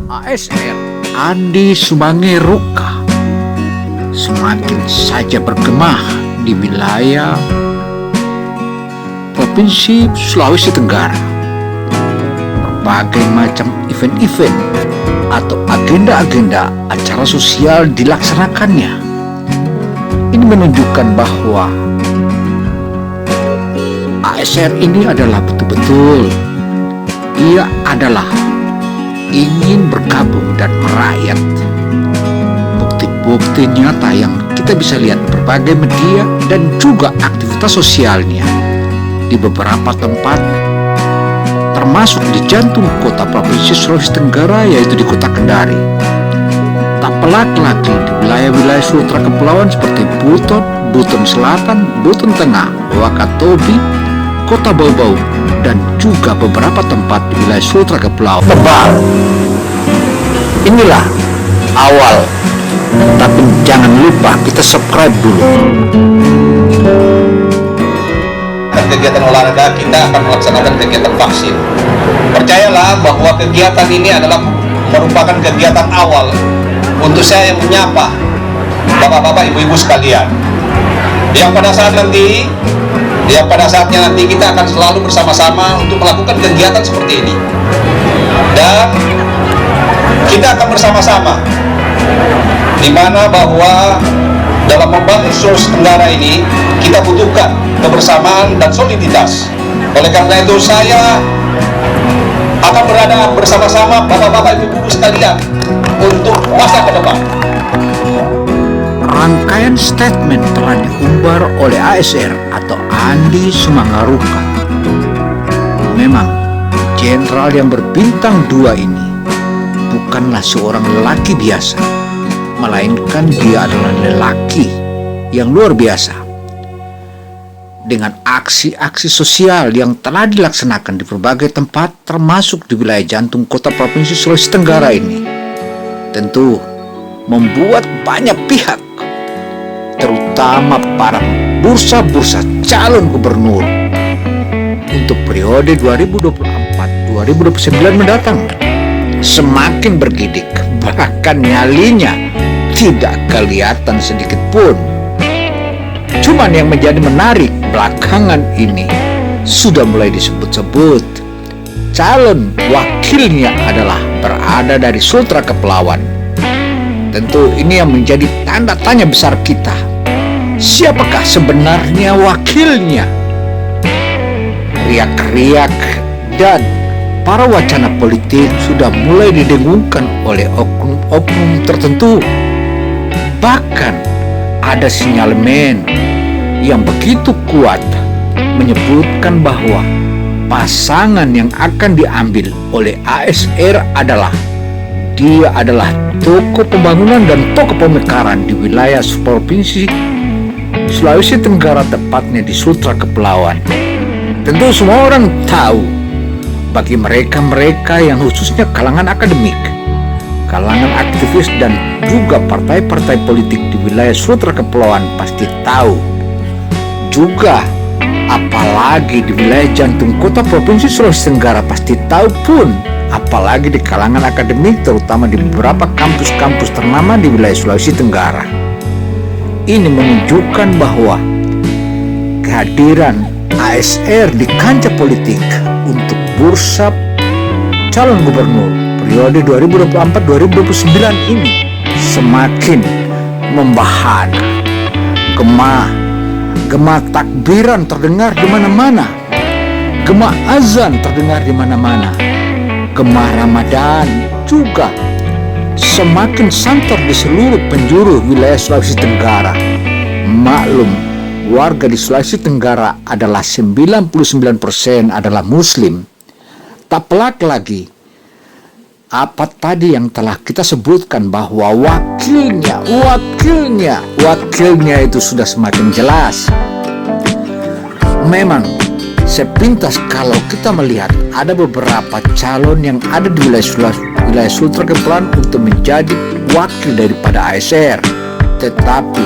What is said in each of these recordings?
ASR Andi Sumangeruka semakin saja bergema di wilayah Provinsi Sulawesi Tenggara. Berbagai macam event-event atau agenda-agenda acara sosial dilaksanakannya. Ini menunjukkan bahwa ASR ini adalah betul-betul ia adalah ingin bergabung dan merakyat. Bukti-bukti nyata yang kita bisa lihat di berbagai media dan juga aktivitas sosialnya di beberapa tempat, termasuk di jantung kota Provinsi Sulawesi Tenggara, yaitu di kota Kendari. Tak pelak lagi di wilayah-wilayah Sultra Kepulauan seperti Buton, Buton Selatan, Buton Tengah, Wakatobi, Kota Bau-Bau, dan juga beberapa tempat di wilayah Sultra Kepulauan. Tebal. Inilah awal, tapi jangan lupa kita subscribe dulu. Kegiatan olahraga kita akan melaksanakan kegiatan vaksin. Percayalah bahwa kegiatan ini adalah merupakan kegiatan awal untuk saya yang menyapa bapak-bapak, ibu-ibu sekalian, yang pada saatnya nanti kita akan selalu bersama-sama untuk melakukan kegiatan seperti ini, dan kita akan bersama-sama di mana bahwa dalam membangun Sulawesi Tenggara ini kita butuhkan kebersamaan dan soliditas. Oleh karena itu saya akan berada bersama-sama bapak-bapak, ibu-ibu sekalian untuk masa ke depan. Rangkaian statement telah diumbar oleh ASR atau Andi Sumangeruka. Memang jenderal yang berbintang 2 ini bukanlah seorang lelaki biasa, melainkan dia adalah lelaki yang luar biasa. Dengan aksi-aksi sosial yang telah dilaksanakan di berbagai tempat, termasuk di wilayah jantung kota Provinsi Sulawesi Tenggara ini, tentu membuat banyak pihak, terutama para bursa-bursa calon gubernur untuk periode 2024-2029 mendatang semakin bergidik, bahkan nyalinya tidak kelihatan sedikit pun. Cuman yang menjadi menarik belakangan ini sudah mulai disebut-sebut calon wakilnya adalah berada dari Sultra Kepulauan. Tentu ini yang menjadi tanda tanya besar kita. Siapakah sebenarnya wakilnya? Riak-riak dan para wacana politik sudah mulai didengungkan oleh oknum-oknum tertentu. Bahkan ada sinyalemen yang begitu kuat menyebutkan bahwa pasangan yang akan diambil oleh ASR adalah tokoh pembangunan dan tokoh pemekaran di wilayah Provinsi Sulawesi Tenggara, tepatnya di Sultra Kepulauan. Tentu semua orang tahu, bagi mereka yang khususnya kalangan akademik, kalangan aktivis dan juga partai-partai politik di wilayah Sultra Kepulauan pasti tahu. Juga apalagi di wilayah jantung kota Provinsi Sulawesi Tenggara pasti tahu pun, apalagi di kalangan akademik, terutama di beberapa kampus-kampus ternama di wilayah Sulawesi Tenggara. Ini menunjukkan bahwa kehadiran ASR di kancah politik untuk bursa calon gubernur periode 2024-2029 ini semakin membahana. Gema takbiran terdengar di mana-mana, gema azan terdengar di mana-mana, gema Ramadan juga semakin santer di seluruh penjuru wilayah Sulawesi Tenggara. Maklum, warga di Sulawesi Tenggara adalah 99% adalah Muslim. Tak pelak lagi apa tadi yang telah kita sebutkan bahwa wakilnya itu sudah semakin jelas. Memang sepintas kalau kita melihat ada beberapa calon yang ada di wilayah Sultra Kepulauan untuk menjadi wakil daripada ASR, tetapi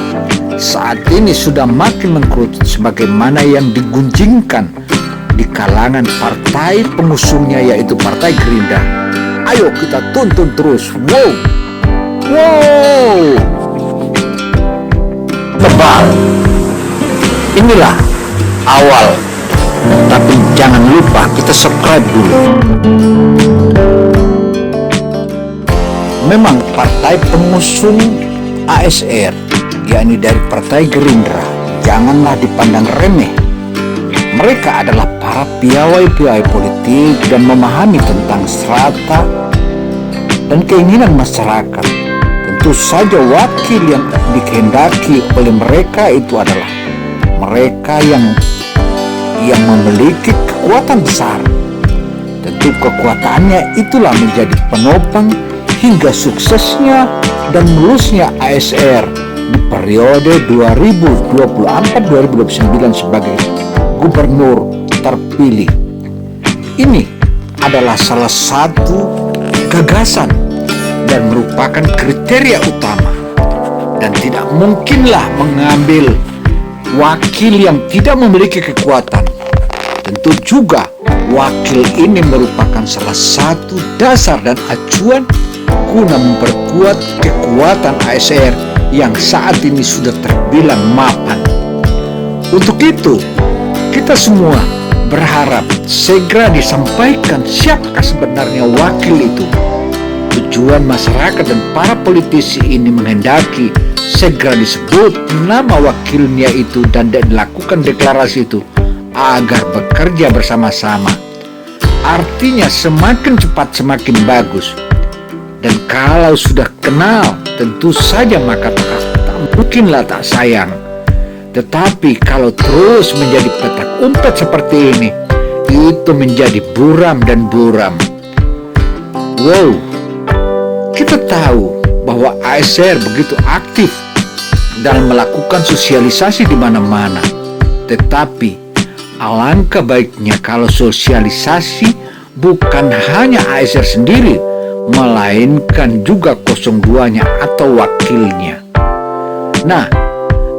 saat ini sudah makin mengkerucut sebagaimana yang digunjingkan di kalangan partai pengusungnya, yaitu Partai Gerindra. Ayo kita tuntun terus. Wow, wow, tebal. Inilah awal. Tapi jangan lupa kita subscribe dulu. Memang partai pengusung ASR, yakni dari Partai Gerindra, janganlah dipandang remeh. Mereka adalah para piawai-piawai politik dan memahami tentang strata dan keinginan masyarakat. Tentu saja wakil yang dikehendaki oleh mereka itu adalah mereka yang memiliki kekuatan besar. Tentu kekuatannya itulah menjadi penopang hingga suksesnya dan mulusnya ASR di periode 2024-2029 sebagai gubernur terpilih. Ini adalah salah satu gagasan dan merupakan kriteria utama, dan tidak mungkinlah mengambil wakil yang tidak memiliki kekuatan. Tentu juga wakil ini merupakan salah satu dasar dan acuan guna memperkuat kekuatan ASR yang saat ini sudah terbilang mapan. Untuk itu, kita semua berharap segera disampaikan siapakah sebenarnya wakil itu. Tujuan masyarakat dan para politisi ini menghendaki segera disebut nama wakilnya itu dan dilakukan deklarasi itu agar bekerja bersama-sama. Artinya semakin cepat semakin bagus. Dan kalau sudah kenal, tentu saja maka tak mungkinlah tak sayang. Tetapi kalau terus menjadi petak umpet seperti ini, itu menjadi buram dan buram. Wow, kita tahu bahwa ASR begitu aktif dalam melakukan sosialisasi di mana-mana. Tetapi alangkah baiknya kalau sosialisasi bukan hanya ASR sendiri, melainkan juga 02-nya atau wakilnya. Nah,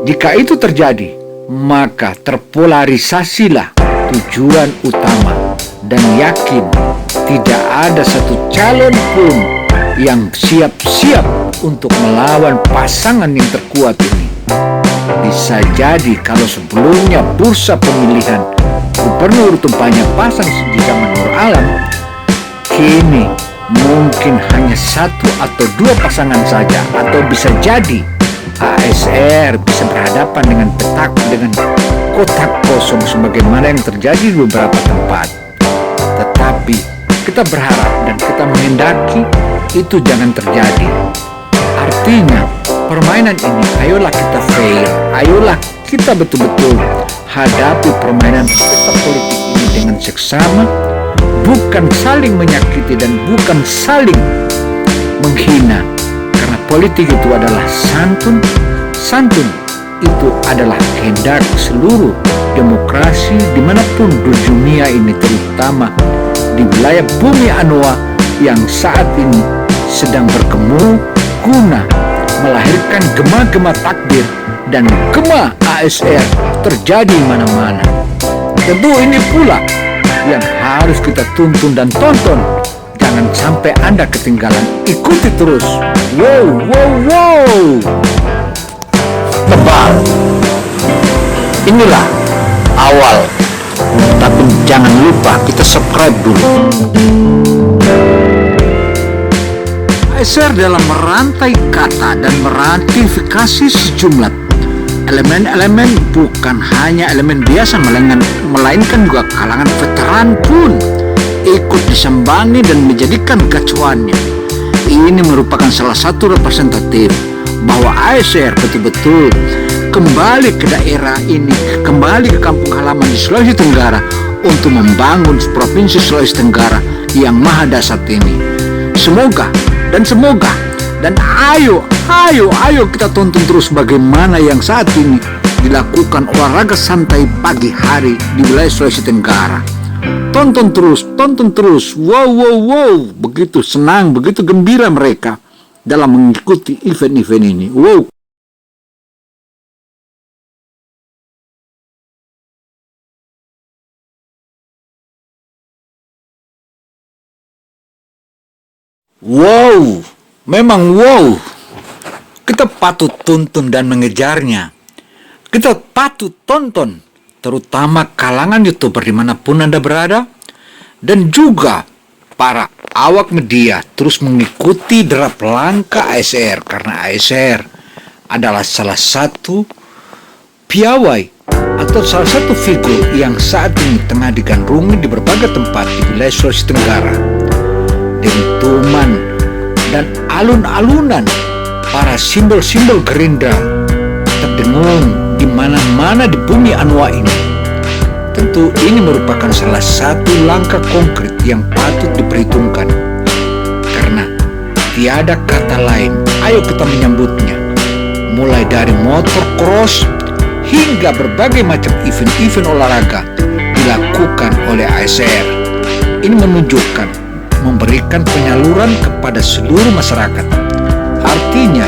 jika itu terjadi, maka terpolarisasilah tujuan utama, dan yakin tidak ada satu calon pun yang siap-siap untuk melawan pasangan yang terkuat ini. Bisa jadi kalau sebelumnya bursa pemilihan gubernur tumpahnya pasang di zaman Nur Alam, kini mungkin hanya satu atau dua pasangan saja, atau bisa jadi ASR bisa berhadapan dengan kotak kosong sebagaimana yang terjadi di beberapa tempat. Tetapi kita berharap dan kita menghendaki itu jangan terjadi. Artinya permainan ini ayolah kita fair, ayolah kita betul-betul hadapi permainan pesta politik ini dengan seksama, bukan saling menyakiti dan bukan saling menghina. Karena politik itu adalah santun. Santun itu adalah kehendak seluruh demokrasi dimanapun di dunia ini, terutama di wilayah bumi Anoa yang saat ini sedang berkemur guna melahirkan gema-gema takbir dan gema ASR terjadi di mana-mana. Tentu ini pula yang harus kita tuntun dan tonton. Jangan sampai Anda ketinggalan. Ikuti terus. Wow, wow, wow. Tebal. Inilah awal. Tapi jangan lupa kita subscribe dulu. ASR dalam merantai kata dan meratifikasi sejumlah elemen-elemen, bukan hanya elemen biasa, melainkan juga kalangan veteran pun ikut disambangi dan menjadikan gacuannya. Ini merupakan salah satu representatif bahwa ASR betul-betul kembali ke daerah ini, kembali ke kampung halaman di Sulawesi Tenggara untuk membangun Provinsi Sulawesi Tenggara yang maha dahsyat ini. Semoga dan ayo kita tonton terus bagaimana yang saat ini dilakukan olahraga santai pagi hari di wilayah Sulawesi Tenggara. Tonton terus. Wow. Begitu senang, begitu gembira mereka dalam mengikuti event-event ini. Wow. Wow, memang wow. Kita patut tuntun dan mengejarnya. Kita patut tonton, terutama kalangan YouTuber dimanapun Anda berada, dan juga para awak media terus mengikuti derap langkah ASR, karena ASR adalah salah satu piawai atau salah satu figur yang saat ini tengah digandrungi di berbagai tempat di wilayah Sulawesi Tenggara. Dentuman dan alun-alunan para simbol-simbol Gerindra terdengung di mana-mana di bumi Anua ini. Tentu ini merupakan salah satu langkah konkret yang patut diperhitungkan. Karena tiada kata lain, ayo kita menyambutnya. Mulai dari motor cross hingga berbagai macam event-event olahraga dilakukan oleh ASR. Ini menunjukkan memberikan penyaluran kepada seluruh masyarakat. Artinya,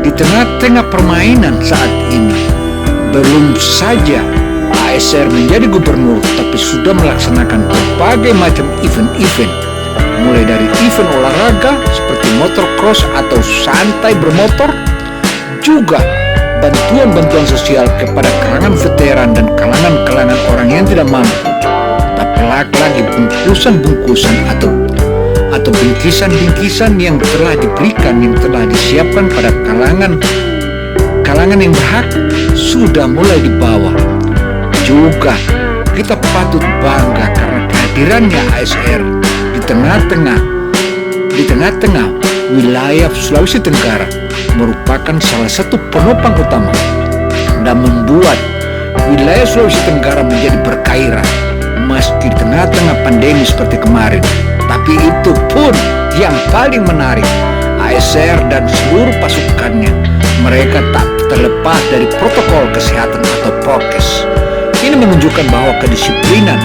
di tengah-tengah permainan saat ini, belum saja ASR menjadi gubernur, tapi sudah melaksanakan berbagai macam event-event, mulai dari event olahraga seperti motocross atau santai bermotor, juga bantuan-bantuan sosial kepada kalangan veteran dan kalangan-kalangan orang yang tidak mampu. Tak lagi bungkusan-bungkusan atau bingkisan-bingkisan yang telah diberikan, yang telah disiapkan pada kalangan yang berhak sudah mulai dibawa. Juga kita patut bangga karena kehadirannya ASR di tengah-tengah wilayah Sulawesi Tenggara merupakan salah satu penopang utama dan membuat wilayah Sulawesi Tenggara menjadi bergairah meski di tengah-tengah pandemi seperti kemarin. Tapi itu pun yang paling menarik, ASR dan seluruh pasukannya, mereka tak terlepas dari protokol kesehatan atau prokes. Ini menunjukkan bahwa kedisiplinan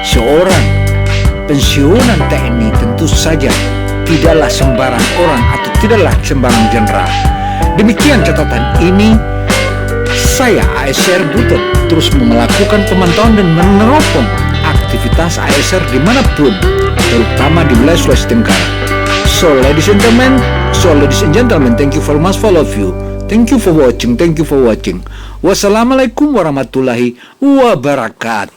seorang pensiunan TNI tentu saja tidaklah sembarang orang atau tidaklah sembarang jenderal. Demikian catatan ini, saya ASR Butet terus melakukan pemantauan dan meneropong aktivitas ASR dimanapun, terutama di wilayah Sulawesi Tenggara. So ladies and gentlemen, thank you very much for all of you. Thank you for watching. Wassalamualaikum warahmatullahi wabarakatuh.